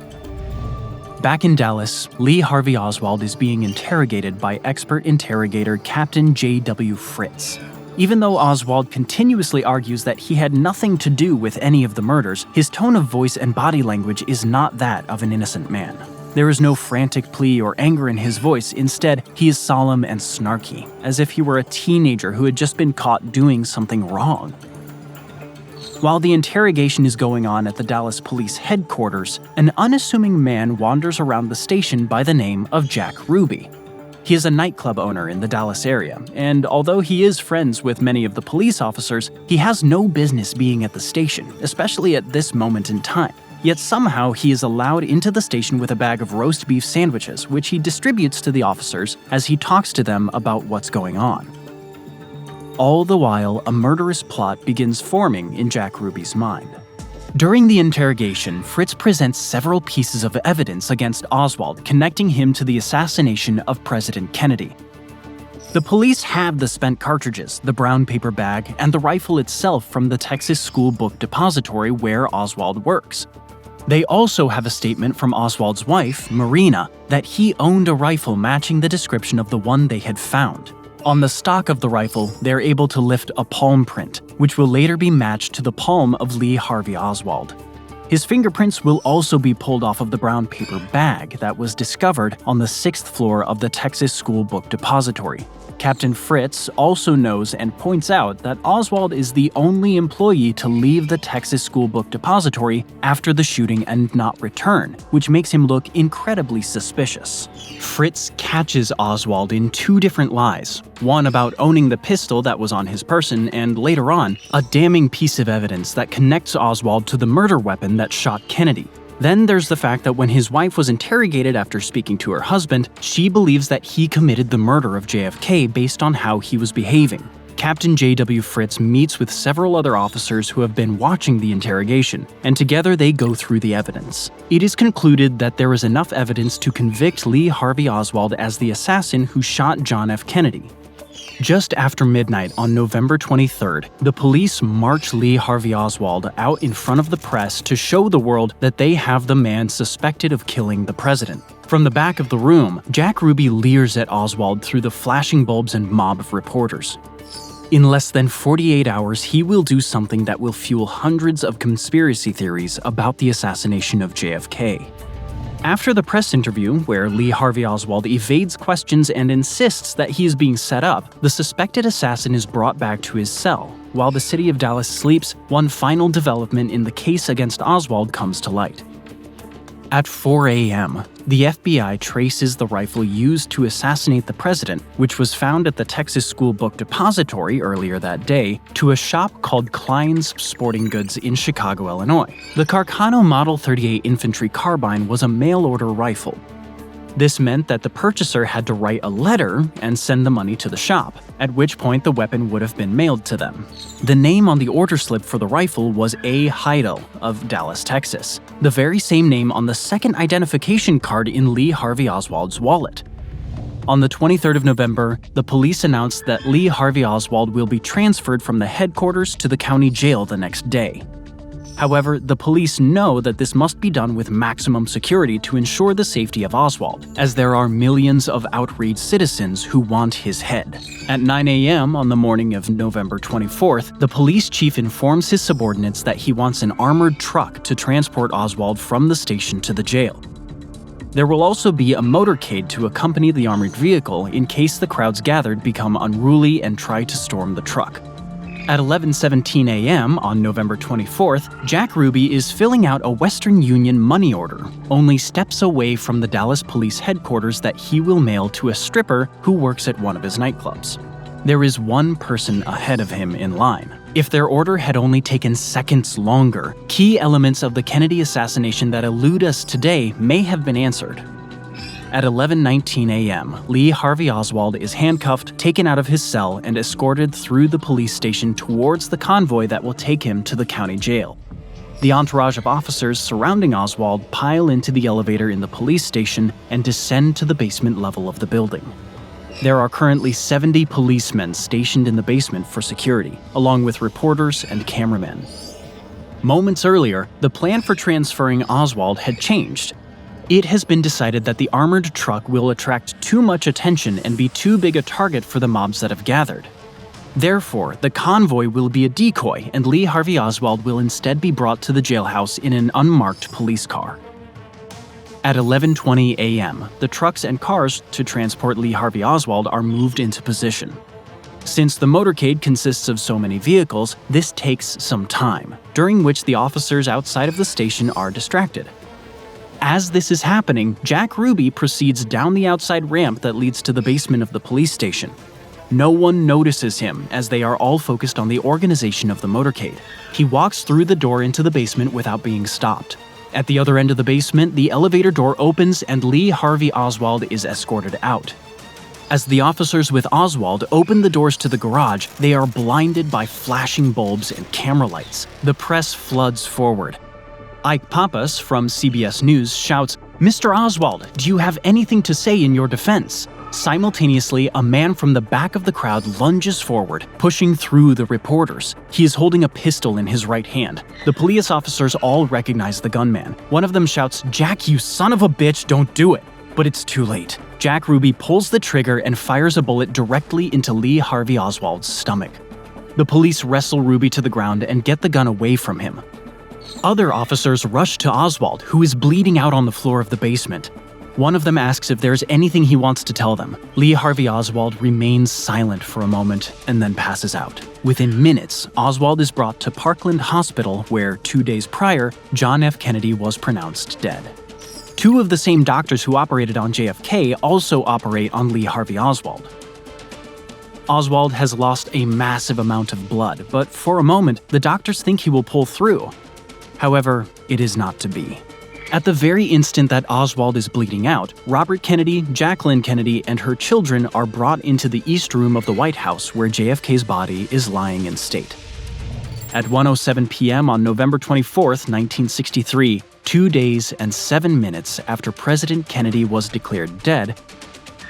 Back in Dallas, Lee Harvey Oswald is being interrogated by expert interrogator Captain J.W. Fritz. Even though Oswald continuously argues that he had nothing to do with any of the murders, his tone of voice and body language is not that of an innocent man. There is no frantic plea or anger in his voice. Instead, he is solemn and snarky, as if he were a teenager who had just been caught doing something wrong. While the interrogation is going on at the Dallas Police headquarters, an unassuming man wanders around the station by the name of Jack Ruby. He is a nightclub owner in the Dallas area, and although he is friends with many of the police officers, he has no business being at the station, especially at this moment in time. Yet somehow he is allowed into the station with a bag of roast beef sandwiches, which he distributes to the officers as he talks to them about what's going on. All the while, a murderous plot begins forming in Jack Ruby's mind. During the interrogation, Fritz presents several pieces of evidence against Oswald connecting him to the assassination of President Kennedy. The police have the spent cartridges, the brown paper bag, and the rifle itself from the Texas School Book Depository where Oswald works. They also have a statement from Oswald's wife, Marina, that he owned a rifle matching the description of the one they had found. On the stock of the rifle, they're able to lift a palm print, which will later be matched to the palm of Lee Harvey Oswald. His fingerprints will also be pulled off of the brown paper bag that was discovered on the 6th floor of the Texas School Book Depository. Captain Fritz also knows and points out that Oswald is the only employee to leave the Texas School Book Depository after the shooting and not return, which makes him look incredibly suspicious. Fritz catches Oswald in two different lies, one about owning the pistol that was on his person, and later on, a damning piece of evidence that connects Oswald to the murder weapon that shot Kennedy. Then there's the fact that when his wife was interrogated after speaking to her husband, she believes that he committed the murder of JFK based on how he was behaving. Captain J.W. Fritz meets with several other officers who have been watching the interrogation, and together they go through the evidence. It is concluded that there is enough evidence to convict Lee Harvey Oswald as the assassin who shot John F. Kennedy. Just after midnight on November 23rd, the police march Lee Harvey Oswald out in front of the press to show the world that they have the man suspected of killing the president. From the back of the room, Jack Ruby leers at Oswald through the flashing bulbs and mob of reporters. In less than 48 hours, he will do something that will fuel hundreds of conspiracy theories about the assassination of JFK. After the press interview, where Lee Harvey Oswald evades questions and insists that he is being set up, the suspected assassin is brought back to his cell. While the city of Dallas sleeps, one final development in the case against Oswald comes to light. At 4 a.m., the FBI traces the rifle used to assassinate the president, which was found at the Texas School Book Depository earlier that day, to a shop called Klein's Sporting Goods in Chicago, Illinois. The Carcano Model 38 infantry carbine was a mail-order rifle. This meant that the purchaser had to write a letter and send the money to the shop, at which point the weapon would have been mailed to them. The name on the order slip for the rifle was A. Heidel of Dallas, Texas, the very same name on the second identification card in Lee Harvey Oswald's wallet. On the 23rd of November, the police announced that Lee Harvey Oswald will be transferred from the headquarters to the county jail the next day. However, the police know that this must be done with maximum security to ensure the safety of Oswald, as there are millions of outraged citizens who want his head. At 9 a.m. on the morning of November 24th, the police chief informs his subordinates that he wants an armored truck to transport Oswald from the station to the jail. There will also be a motorcade to accompany the armored vehicle in case the crowds gathered become unruly and try to storm the truck. At 11:17 a.m. on November 24th, Jack Ruby is filling out a Western Union money order, only steps away from the Dallas police headquarters that he will mail to a stripper who works at one of his nightclubs. There is one person ahead of him in line. If their order had only taken seconds longer, key elements of the Kennedy assassination that elude us today may have been answered. At 11:19 a.m., Lee Harvey Oswald is handcuffed, taken out of his cell, and escorted through the police station towards the convoy that will take him to the county jail. The entourage of officers surrounding Oswald pile into the elevator in the police station and descend to the basement level of the building. There are currently 70 policemen stationed in the basement for security, along with reporters and cameramen. Moments earlier, the plan for transferring Oswald had changed. It has been decided that the armored truck will attract too much attention and be too big a target for the mobs that have gathered. Therefore, the convoy will be a decoy, and Lee Harvey Oswald will instead be brought to the jailhouse in an unmarked police car. At 11:20 a.m., the trucks and cars to transport Lee Harvey Oswald are moved into position. Since the motorcade consists of so many vehicles, this takes some time, during which the officers outside of the station are distracted. As this is happening, Jack Ruby proceeds down the outside ramp that leads to the basement of the police station. No one notices him, as they are all focused on the organization of the motorcade. He walks through the door into the basement without being stopped. At the other end of the basement, the elevator door opens and Lee Harvey Oswald is escorted out. As the officers with Oswald open the doors to the garage, they are blinded by flashing bulbs and camera lights. The press floods forward. Ike Pappas from CBS News shouts, "Mr. Oswald, do you have anything to say in your defense?" Simultaneously, a man from the back of the crowd lunges forward, pushing through the reporters. He is holding a pistol in his right hand. The police officers all recognize the gunman. One of them shouts, "Jack, you son of a bitch, don't do it." But it's too late. Jack Ruby pulls the trigger and fires a bullet directly into Lee Harvey Oswald's stomach. The police wrestle Ruby to the ground and get the gun away from him. Other officers rush to Oswald, who is bleeding out on the floor of the basement. One of them asks if there's anything he wants to tell them. Lee Harvey Oswald remains silent for a moment and then passes out. Within minutes, Oswald is brought to Parkland Hospital, where 2 days prior, John F. Kennedy was pronounced dead. Two of the same doctors who operated on JFK also operate on Lee Harvey Oswald. Oswald has lost a massive amount of blood, but for a moment, the doctors think he will pull through. However, it is not to be. At the very instant that Oswald is bleeding out, Robert Kennedy, Jacqueline Kennedy, and her children are brought into the East Room of the White House, where JFK's body is lying in state. At 1:07 p.m. on November 24, 1963, 2 days and 7 minutes after President Kennedy was declared dead,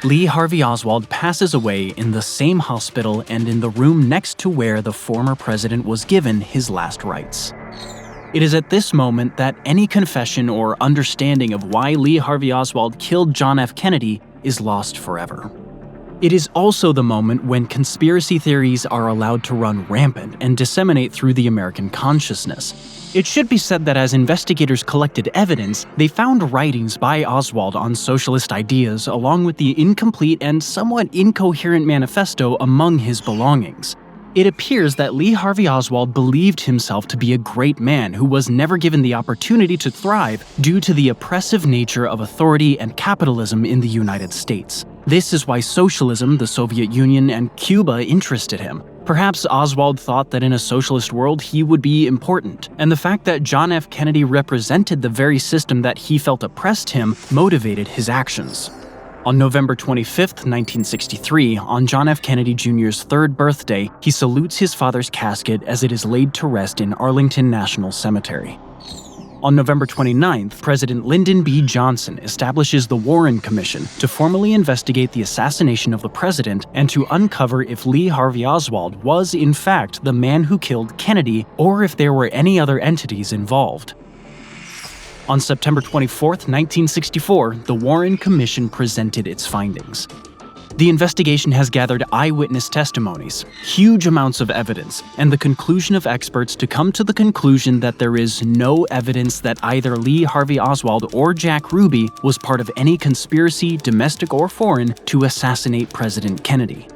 Lee Harvey Oswald passes away in the same hospital and in the room next to where the former president was given his last rites. It is at this moment that any confession or understanding of why Lee Harvey Oswald killed John F. Kennedy is lost forever. It is also the moment when conspiracy theories are allowed to run rampant and disseminate through the American consciousness. It should be said that as investigators collected evidence, they found writings by Oswald on socialist ideas along with the incomplete and somewhat incoherent manifesto among his belongings. It appears that Lee Harvey Oswald believed himself to be a great man who was never given the opportunity to thrive due to the oppressive nature of authority and capitalism in the United States. This is why socialism, the Soviet Union, and Cuba interested him. Perhaps Oswald thought that in a socialist world he would be important, and the fact that John F. Kennedy represented the very system that he felt oppressed him motivated his actions. On November 25, 1963, on John F. Kennedy Jr.'s third birthday, he salutes his father's casket as it is laid to rest in Arlington National Cemetery. On November 29th, President Lyndon B. Johnson establishes the Warren Commission to formally investigate the assassination of the president and to uncover if Lee Harvey Oswald was, in fact, the man who killed Kennedy or if there were any other entities involved. On September 24, 1964, the Warren Commission presented its findings. The investigation has gathered eyewitness testimonies, huge amounts of evidence, and the conclusion of experts to come to the conclusion that there is no evidence that either Lee Harvey Oswald or Jack Ruby was part of any conspiracy, domestic or foreign, to assassinate President Kennedy.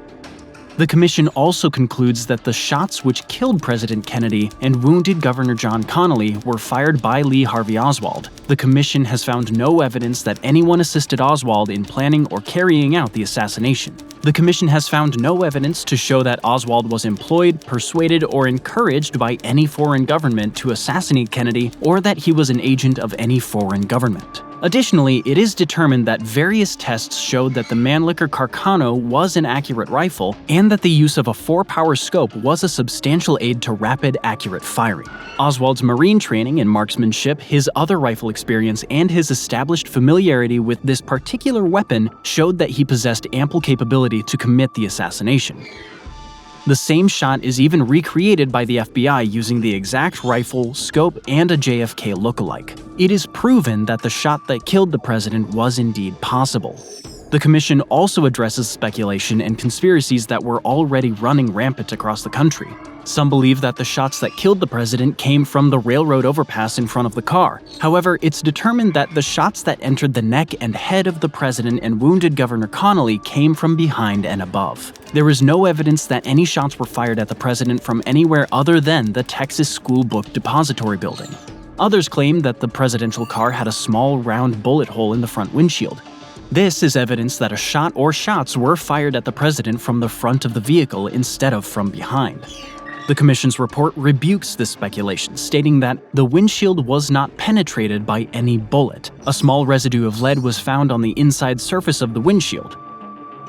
The commission also concludes that the shots which killed President Kennedy and wounded Governor John Connally were fired by Lee Harvey Oswald. The commission has found no evidence that anyone assisted Oswald in planning or carrying out the assassination. The commission has found no evidence to show that Oswald was employed, persuaded, or encouraged by any foreign government to assassinate Kennedy, or that he was an agent of any foreign government. Additionally, it is determined that various tests showed that the Mannlicher Carcano was an accurate rifle and that the use of a 4-power scope was a substantial aid to rapid, accurate firing. Oswald's Marine training in marksmanship, his other rifle experience, and his established familiarity with this particular weapon showed that he possessed ample capability to commit the assassination. The same shot is even recreated by the FBI using the exact rifle, scope, and a JFK lookalike. It is proven that the shot that killed the president was indeed possible. The commission also addresses speculation and conspiracies that were already running rampant across the country. Some believe that the shots that killed the president came from the railroad overpass in front of the car. However, it's determined that the shots that entered the neck and head of the president and wounded Governor Connally came from behind and above. There is no evidence that any shots were fired at the president from anywhere other than the Texas School Book Depository building. Others claim that the presidential car had a small round bullet hole in the front windshield. This is evidence that a shot or shots were fired at the president from the front of the vehicle instead of from behind. The commission's report rebukes this speculation, stating that the windshield was not penetrated by any bullet. A small residue of lead was found on the inside surface of the windshield.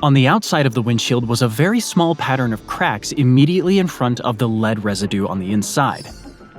On the outside of the windshield was a very small pattern of cracks immediately in front of the lead residue on the inside.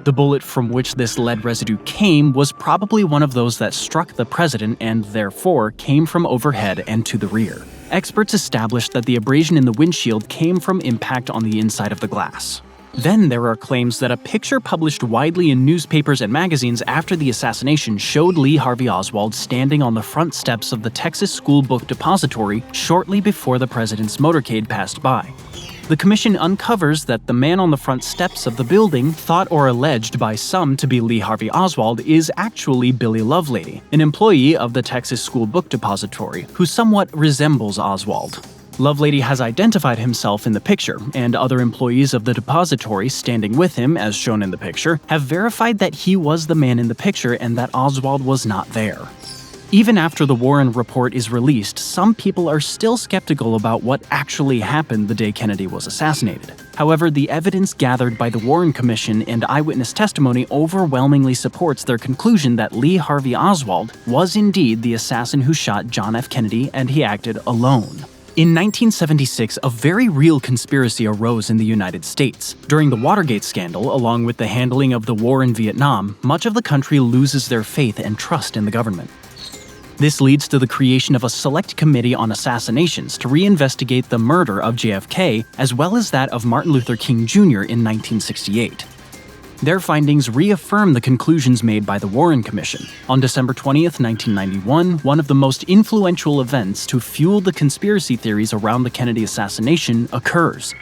The bullet from which this lead residue came was probably one of those that struck the president and therefore came from overhead and to the rear. Experts established that the abrasion in the windshield came from impact on the inside of the glass. Then there are claims that a picture published widely in newspapers and magazines after the assassination showed Lee Harvey Oswald standing on the front steps of the Texas School Book Depository shortly before the president's motorcade passed by. The commission uncovers that the man on the front steps of the building, thought or alleged by some to be Lee Harvey Oswald, is actually Billy Lovelady, an employee of the Texas School Book Depository, who somewhat resembles Oswald. Lovelady has identified himself in the picture, and other employees of the depository standing with him, as shown in the picture, have verified that he was the man in the picture and that Oswald was not there. Even after the Warren report is released, some people are still skeptical about what actually happened the day Kennedy was assassinated. However, the evidence gathered by the Warren Commission and eyewitness testimony overwhelmingly supports their conclusion that Lee Harvey Oswald was indeed the assassin who shot John F. Kennedy, and he acted alone. In 1976, a very real conspiracy arose in the United States. During the Watergate scandal, along with the handling of the war in Vietnam, much of the country loses their faith and trust in the government. This leads to the creation of a select committee on assassinations to reinvestigate the murder of JFK, as well as that of Martin Luther King Jr. in 1968. Their findings reaffirm the conclusions made by the Warren Commission. On December 20, 1991, one of the most influential events to fuel the conspiracy theories around the Kennedy assassination occurs.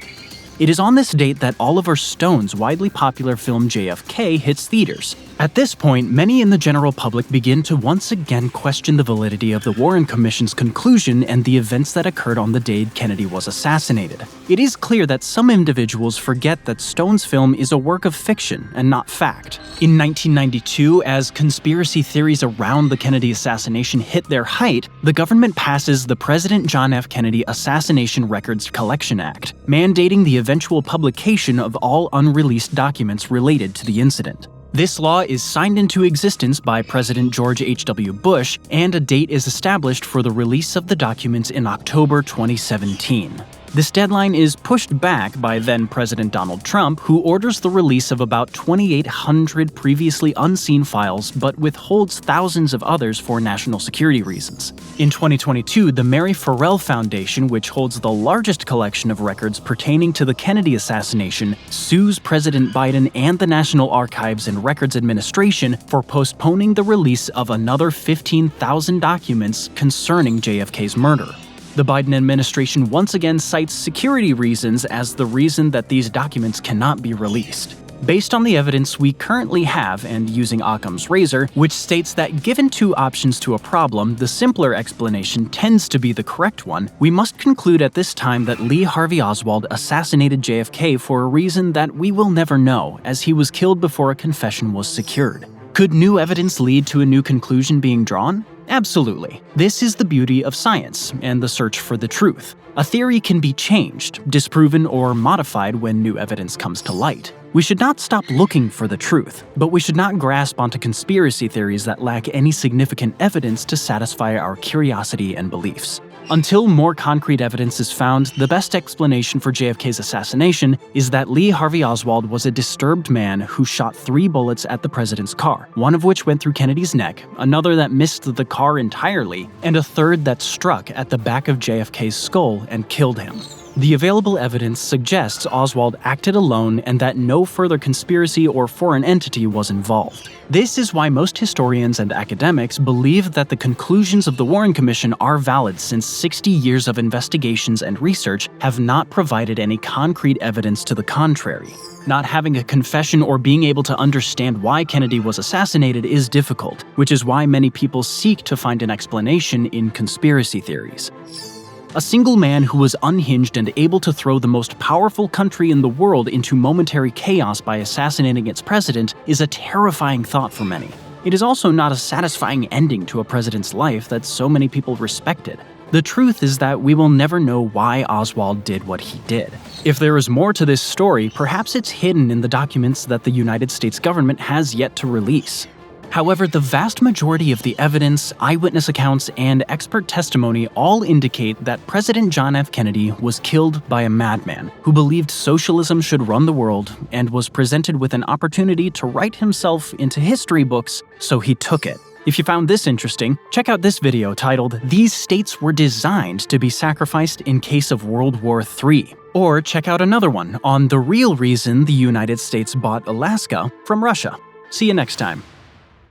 It is on this date that Oliver Stone's widely popular film JFK hits theaters. At this point, many in the general public begin to once again question the validity of the Warren Commission's conclusion and the events that occurred on the day Kennedy was assassinated. It is clear that some individuals forget that Stone's film is a work of fiction and not fact. In 1992, as conspiracy theories around the Kennedy assassination hit their height, the government passes the President John F. Kennedy Assassination Records Collection Act, mandating the eventual publication of all unreleased documents related to the incident. This law is signed into existence by President George H.W. Bush, and a date is established for the release of the documents in October 2017. This deadline is pushed back by then-President Donald Trump, who orders the release of about 2,800 previously unseen files but withholds thousands of others for national security reasons. In 2022, the Mary Farrell Foundation, which holds the largest collection of records pertaining to the Kennedy assassination, sues President Biden and the National Archives and Records Administration for postponing the release of another 15,000 documents concerning JFK's murder. The Biden administration once again cites security reasons as the reason that these documents cannot be released. Based on the evidence we currently have, and using Occam's razor, which states that given two options to a problem, the simpler explanation tends to be the correct one, we must conclude at this time that Lee Harvey Oswald assassinated JFK for a reason that we will never know, as he was killed before a confession was secured. Could new evidence lead to a new conclusion being drawn? Absolutely. This is the beauty of science and the search for the truth. A theory can be changed, disproven, or modified when new evidence comes to light. We should not stop looking for the truth, but we should not grasp onto conspiracy theories that lack any significant evidence to satisfy our curiosity and beliefs. Until more concrete evidence is found, the best explanation for JFK's assassination is that Lee Harvey Oswald was a disturbed man who shot 3 bullets at the president's car, one of which went through Kennedy's neck, another that missed the car entirely, and a third that struck at the back of JFK's skull and killed him. The available evidence suggests Oswald acted alone and that no further conspiracy or foreign entity was involved. This is why most historians and academics believe that the conclusions of the Warren Commission are valid, since 60 years of investigations and research have not provided any concrete evidence to the contrary. Not having a confession or being able to understand why Kennedy was assassinated is difficult, which is why many people seek to find an explanation in conspiracy theories. A single man who was unhinged and able to throw the most powerful country in the world into momentary chaos by assassinating its president is a terrifying thought for many. It is also not a satisfying ending to a president's life that so many people respected. The truth is that we will never know why Oswald did what he did. If there is more to this story, perhaps it's hidden in the documents that the United States government has yet to release. However, the vast majority of the evidence, eyewitness accounts, and expert testimony all indicate that President John F. Kennedy was killed by a madman who believed socialism should run the world and was presented with an opportunity to write himself into history books, so he took it. If you found this interesting, check out this video titled "These States Were Designed to be Sacrificed in Case of World War III." Or check out another one on the real reason the United States bought Alaska from Russia. See you next time.